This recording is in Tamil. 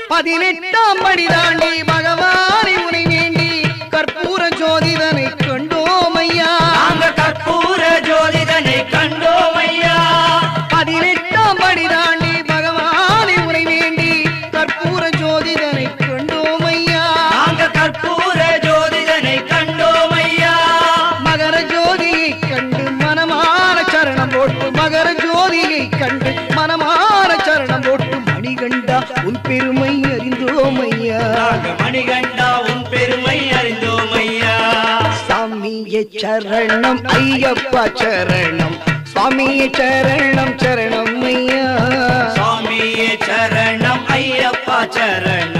18ஆம் படி தாண்டி பகவானை உனை வேண்டி கற்பூர ஜோதிதனை கண்டோம் ஐயா. நாங்கள் கற்பூர ஜோதிதனை கண்டோம் ஐயா. 18ஆம் படி தாண்டி பகவானை உனை வேண்டி கற்பூர ஜோதிதனை கண்டோம் ஐயா. நாங்கள் கற்பூர ஜோதிதனை கண்டோம் ஐயா. மகர ஜோதியை கண்டு மனமான சரணம் போட்டு மகர ஜோதியை கண்டு மனமான சரணம் போட்டு மணிகண்டா உன் பெருமை அறிந்தோம் ஐயா. மணிகண்டா உன் பெருமை அறிந்தோம் ஐயா. சாமியே சரணம் ஐயப்பா சரணம் சுவாமியே சரணம் சரணம் ஐயா. சுவாமியே சரணம் ஐயப்பா சரணம்